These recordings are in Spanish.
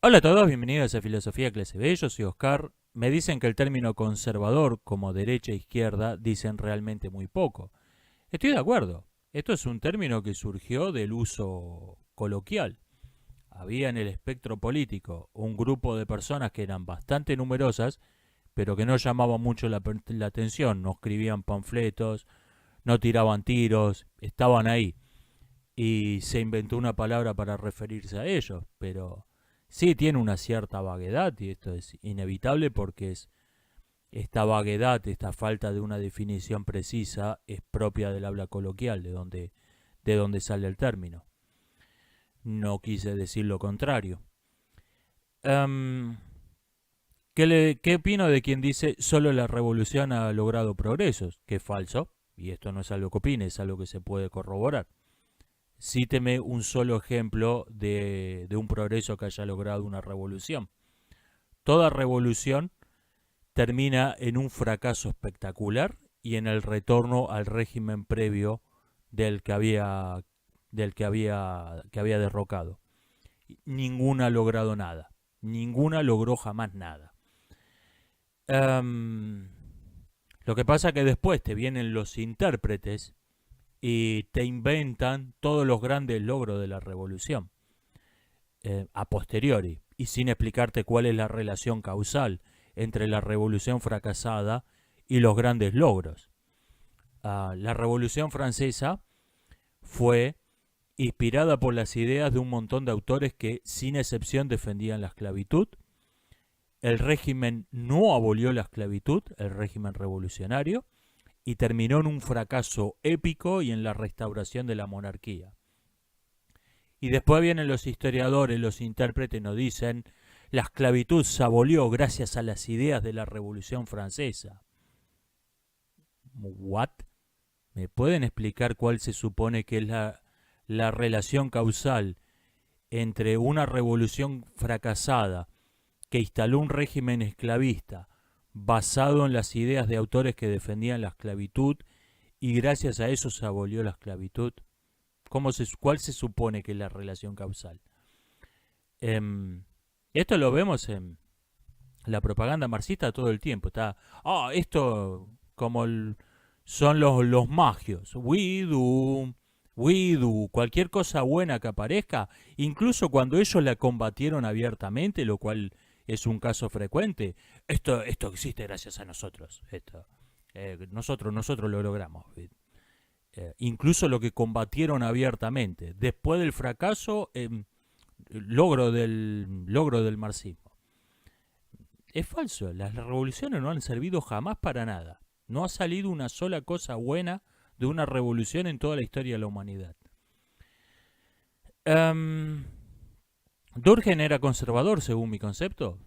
Hola a todos, bienvenidos a Filosofía Clase B, yo soy Oscar. Me dicen que el término conservador como derecha e izquierda dicen realmente muy poco. Estoy de acuerdo, esto es un término que surgió del uso coloquial. Había en el espectro político un grupo de personas que eran bastante numerosas, pero que no llamaban mucho la atención, no escribían panfletos, no tiraban tiros, estaban ahí y se inventó una palabra para referirse a ellos, pero sí tiene una cierta vaguedad y esto es inevitable porque esta vaguedad, esta falta de una definición precisa es propia del habla coloquial, de donde sale el término. No quise decir lo contrario. Um, ¿Qué opino de quien dice solo la revolución ha logrado progresos? Que es falso, y esto no es algo que opine, es algo que se puede corroborar. Cíteme un solo ejemplo de un progreso que haya logrado una revolución. Toda revolución termina en un fracaso espectacular y en el retorno al régimen previo del que había, que había derrocado. Ninguna ha logrado nada. Ninguna logró jamás nada. Um, lo que pasa es que después te vienen los intérpretes y te inventan todos los grandes logros de la revolución. A posteriori y sin explicarte cuál es la relación causal entre la revolución fracasada y los grandes logros. La revolución francesa fue inspirada por las ideas de un montón de autores que sin excepción defendían la esclavitud. El régimen no abolió la esclavitud, el régimen revolucionario, y terminó en un fracaso épico y en la restauración de la monarquía. Y después vienen los historiadores, los intérpretes nos dicen, la esclavitud se abolió gracias a las ideas de la Revolución Francesa. ¿What? ¿Me pueden explicar cuál se supone que es la relación causal entre una revolución fracasada que instaló un régimen esclavista basado en las ideas de autores que defendían la esclavitud y gracias a eso se abolió la esclavitud? ¿Cuál se supone que es la relación causal? Em, Esto lo vemos en la propaganda marxista todo el tiempo. Esto como son los magios. We do, cualquier cosa buena que aparezca, incluso cuando ellos la combatieron abiertamente, lo cual es un caso frecuente. Esto existe gracias a nosotros. Nosotros lo logramos. Incluso lo que combatieron abiertamente. Después del fracaso, logro del marxismo. Es falso, las revoluciones no han servido jamás para nada. No ha salido una sola cosa buena de una revolución en toda la historia de la humanidad. Um, Durkheim era conservador, según mi concepto.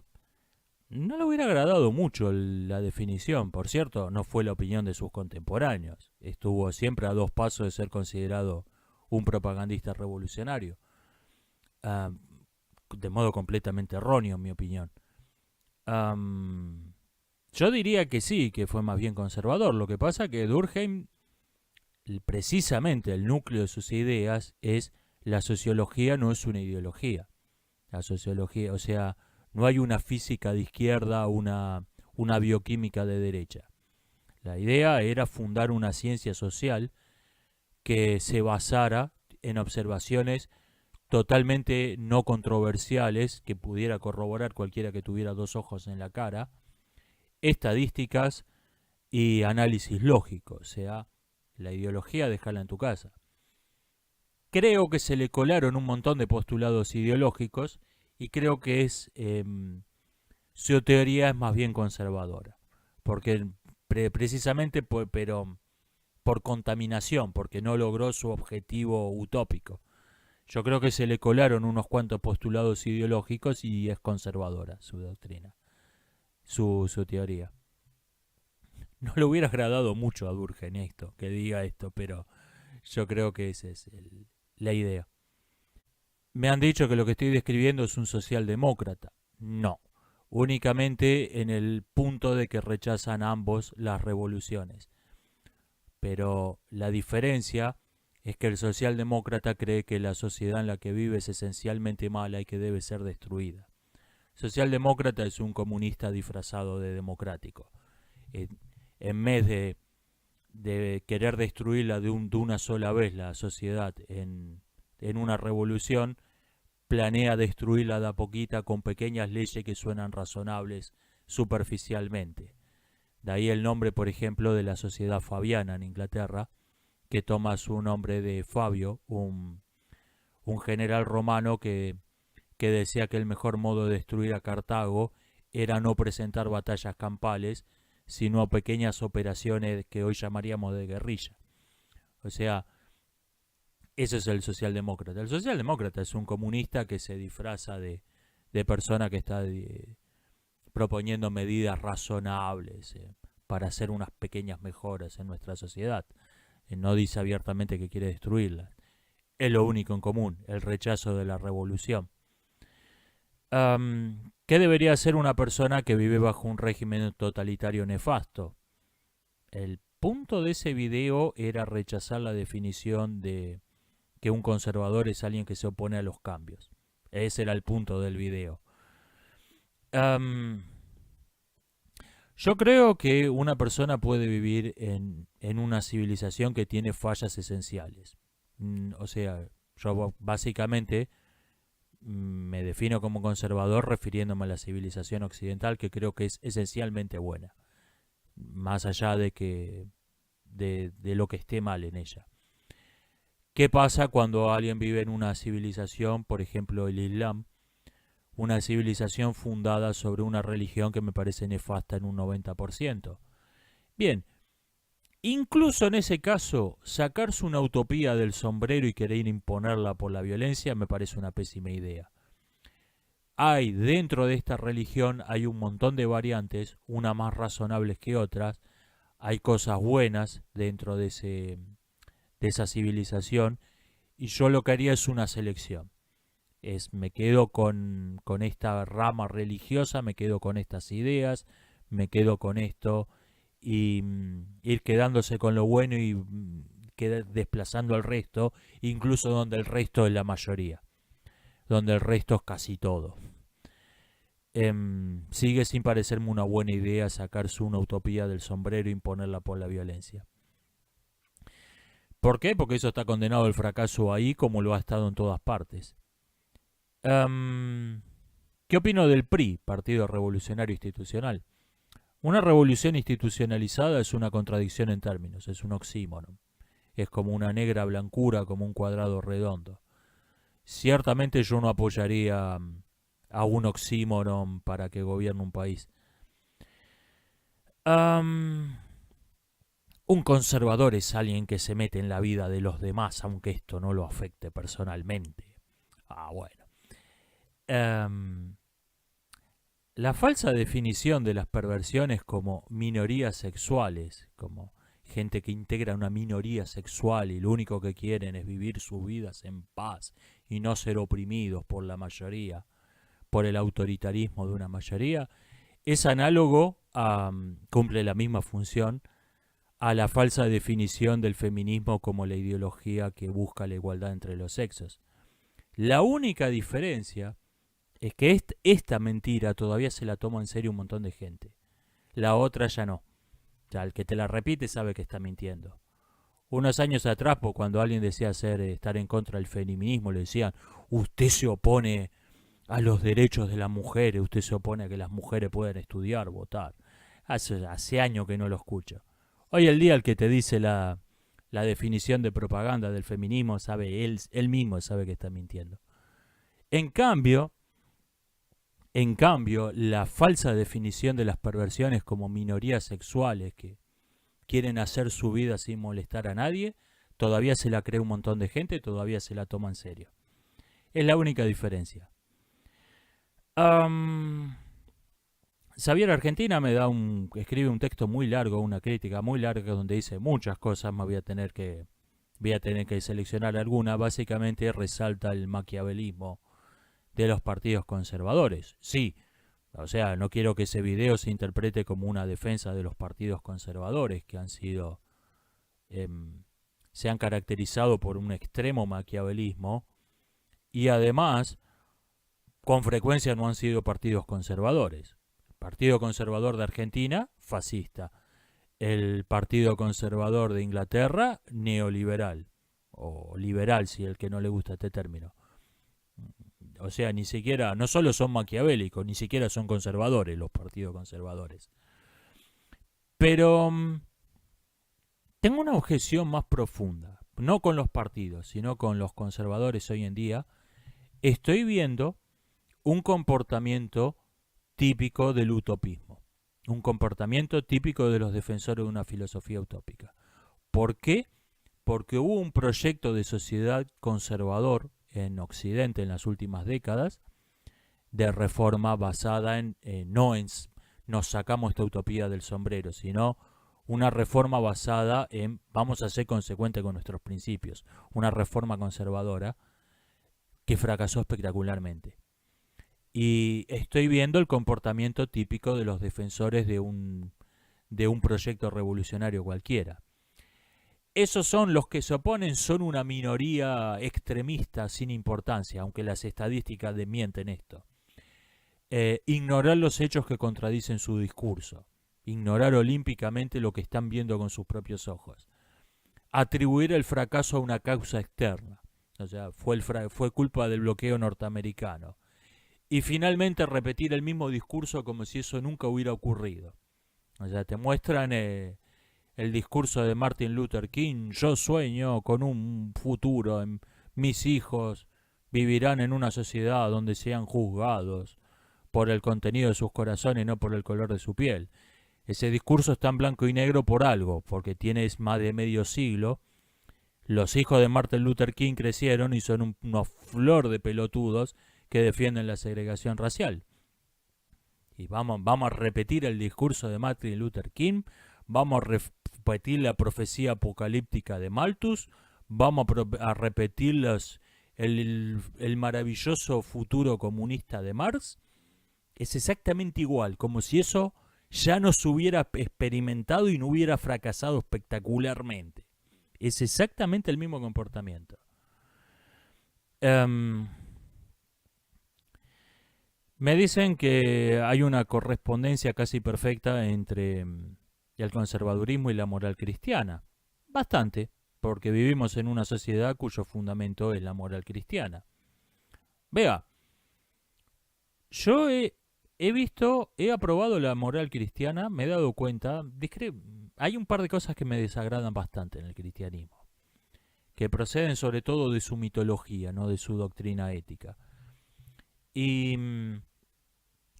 No le hubiera agradado mucho la definición, por cierto, no fue la opinión de sus contemporáneos. Estuvo siempre a dos pasos de ser considerado un propagandista revolucionario. Um, de modo completamente erróneo, en mi opinión. Um, yo diría que sí, que fue más bien conservador. Lo que pasa que Durkheim, precisamente el núcleo de sus ideas es la sociología no es una ideología. La sociología, o sea, no hay una física de izquierda, una bioquímica de derecha. La idea era fundar una ciencia social que se basara en observaciones totalmente no controversiales, que pudiera corroborar cualquiera que tuviera dos ojos en la cara, estadísticas y análisis lógico, o sea, la ideología dejarla en tu casa. Creo que se le colaron un montón de postulados ideológicos y creo que su teoría es más bien conservadora, porque precisamente pero por contaminación, porque no logró su objetivo utópico. Yo creo que se le colaron unos cuantos postulados ideológicos y es conservadora su doctrina, su teoría. No le hubiera agradado mucho a Durkheim esto, que diga esto, pero yo creo que esa es la idea. Me han dicho que lo que estoy describiendo es un socialdemócrata. No, únicamente en el punto de que rechazan ambos las revoluciones. Pero la diferencia es que el socialdemócrata cree que la sociedad en la que vive es esencialmente mala y que debe ser destruida. Socialdemócrata es un comunista disfrazado de democrático. En vez de querer destruirla de una sola vez la sociedad en una revolución, planea destruirla de a poquita con pequeñas leyes que suenan razonables superficialmente. De ahí el nombre, por ejemplo, de la sociedad fabiana en Inglaterra, que toma su nombre de Fabio, un general romano que decía que el mejor modo de destruir a Cartago era no presentar batallas campales, sino pequeñas operaciones que hoy llamaríamos de guerrilla. O sea, ese es el socialdemócrata. El socialdemócrata es un comunista que se disfraza de persona que está proponiendo medidas razonables para hacer unas pequeñas mejoras en nuestra sociedad. No dice abiertamente que quiere destruirla. Es lo único en común, el rechazo de la revolución. ¿Qué debería hacer una persona que vive bajo un régimen totalitario nefasto? El punto de ese video era rechazar la definición de que un conservador es alguien que se opone a los cambios. Ese era el punto del video. Yo creo que una persona puede vivir en una civilización que tiene fallas esenciales. O sea, yo básicamente me defino como conservador refiriéndome a la civilización occidental, que creo que es esencialmente buena, más allá de lo que esté mal en ella. ¿Qué pasa cuando alguien vive en una civilización, por ejemplo el Islam, una civilización fundada sobre una religión que me parece nefasta en un 90%? Bien, incluso en ese caso, sacarse una utopía del sombrero y querer imponerla por la violencia me parece una pésima idea. Hay dentro de esta religión hay un montón de variantes, unas más razonables que otras. Hay cosas buenas dentro de esa civilización, y yo lo que haría es una selección. Me quedo con esta rama religiosa, me quedo con estas ideas, me quedo con esto, y ir quedándose con lo bueno y desplazando al resto, incluso donde el resto es la mayoría, donde el resto es casi todo. Sigue sin parecerme una buena idea sacarse una utopía del sombrero e imponerla por la violencia. ¿Por qué? Porque eso está condenado al fracaso ahí, como lo ha estado en todas partes. ¿Qué opino del PRI, Partido Revolucionario Institucional? Una revolución institucionalizada es una contradicción en términos, es un oxímoron. Es como una negra blancura, como un cuadrado redondo. Ciertamente yo no apoyaría a un oxímoron para que gobierne un país. Un conservador es alguien que se mete en la vida de los demás, aunque esto no lo afecte personalmente. Bueno. La falsa definición de las perversiones como minorías sexuales, como gente que integra una minoría sexual y lo único que quieren es vivir sus vidas en paz y no ser oprimidos por la mayoría, por el autoritarismo de una mayoría, es análogo cumple la misma función a la falsa definición del feminismo como la ideología que busca la igualdad entre los sexos. La única diferencia es que esta mentira todavía se la toma en serio un montón de gente. La otra ya no. O sea, el que te la repite sabe que está mintiendo. Unos años atrás, cuando alguien decía estar en contra del feminismo, le decían, usted se opone a los derechos de las mujeres, usted se opone a que las mujeres puedan estudiar, votar. Hace años que no lo escucho. Hoy el día el que te dice la definición de propaganda del feminismo, sabe él mismo sabe que está mintiendo. En cambio, la falsa definición de las perversiones como minorías sexuales que quieren hacer su vida sin molestar a nadie, todavía se la cree un montón de gente, todavía se la toma en serio. Es la única diferencia. Xavier Argentina escribe un texto muy largo, una crítica muy larga donde dice muchas cosas, me voy a tener que seleccionar alguna. Básicamente resalta el maquiavelismo de los partidos conservadores. Sí, o sea, no quiero que ese video se interprete como una defensa de los partidos conservadores que se han caracterizado por un extremo maquiavelismo y además con frecuencia no han sido partidos conservadores. El Partido Conservador de Argentina, fascista. El Partido Conservador de Inglaterra, neoliberal. O liberal, si el que no le gusta este término. O sea, ni siquiera, no solo son maquiavélicos, ni siquiera son conservadores los partidos conservadores. Pero tengo una objeción más profunda, no con los partidos, sino con los conservadores hoy en día. Estoy viendo un comportamiento típico del utopismo, un comportamiento típico de los defensores de una filosofía utópica. ¿Por qué? Porque hubo un proyecto de sociedad conservador en Occidente en las últimas décadas, de reforma basada en, no en nos sacamos esta utopía del sombrero, sino una reforma basada en vamos a ser consecuentes con nuestros principios, una reforma conservadora que fracasó espectacularmente. Y estoy viendo el comportamiento típico de los defensores de un proyecto revolucionario cualquiera. Esos son los que se oponen, son una minoría extremista sin importancia, aunque las estadísticas desmienten esto. Ignorar los hechos que contradicen su discurso, ignorar olímpicamente lo que están viendo con sus propios ojos, atribuir el fracaso a una causa externa, o sea, fue culpa del bloqueo norteamericano, y finalmente repetir el mismo discurso como si eso nunca hubiera ocurrido. O sea, te muestran el discurso de Martin Luther King: yo sueño con un futuro, mis hijos vivirán en una sociedad donde sean juzgados por el contenido de sus corazones, no por el color de su piel. Ese discurso está en blanco y negro por algo, porque tienes más de medio siglo. Los hijos de Martin Luther King crecieron y son unos flor de pelotudos que defienden la segregación racial. Y vamos a repetir el discurso de Martin Luther King, vamos a repetir la profecía apocalíptica de Malthus, vamos a repetir el maravilloso futuro comunista de Marx. Es exactamente igual, como si eso ya no se hubiera experimentado y no hubiera fracasado espectacularmente. Es exactamente el mismo comportamiento. Me dicen que hay una correspondencia casi perfecta entre el conservadurismo y la moral cristiana. Bastante, porque vivimos en una sociedad cuyo fundamento es la moral cristiana. Vea, yo he aprobado la moral cristiana, me he dado cuenta, hay un par de cosas que me desagradan bastante en el cristianismo, que proceden sobre todo de su mitología, no de su doctrina ética. Y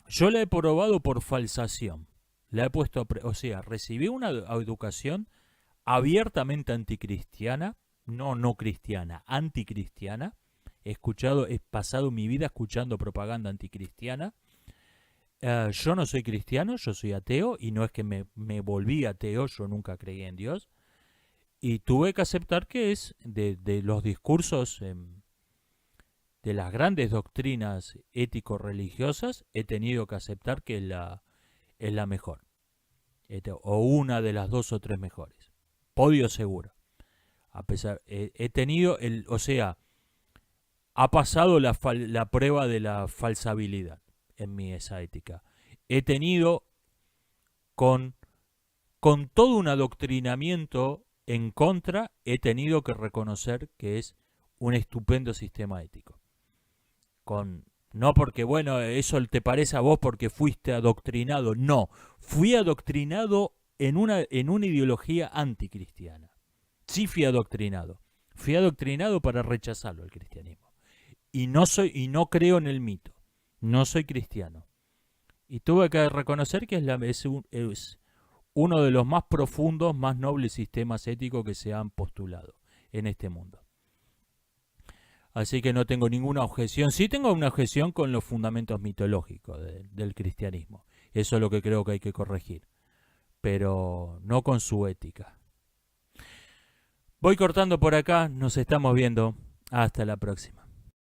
yo la he probado por falsación. La he puesto, o sea, recibí una educación abiertamente anticristiana, no cristiana, anticristiana. He pasado mi vida escuchando propaganda anticristiana. Yo no soy cristiano, yo soy ateo, y no es que me volví ateo, yo nunca creí en Dios. Y tuve que aceptar que es de los discursos, de las grandes doctrinas ético-religiosas, he tenido que aceptar que es la mejor. O una de las 2 o 3 mejores. Podio seguro. A pesar, he tenido, ha pasado la prueba de la falsabilidad en mí esa ética. He tenido, con todo un adoctrinamiento en contra, he tenido que reconocer que es un estupendo sistema ético. No porque, bueno, eso te parece a vos porque fuiste adoctrinado. No, fui adoctrinado en una ideología anticristiana. Sí fui adoctrinado. Fui adoctrinado para rechazarlo, el cristianismo. Y no creo en el mito. No soy cristiano. Y tuve que reconocer que es uno de los más profundos, más nobles sistemas éticos que se han postulado en este mundo. Así que no tengo ninguna objeción. Sí tengo una objeción con los fundamentos mitológicos del cristianismo. Eso es lo que creo que hay que corregir. Pero no con su ética. Voy cortando por acá. Nos estamos viendo. Hasta la próxima.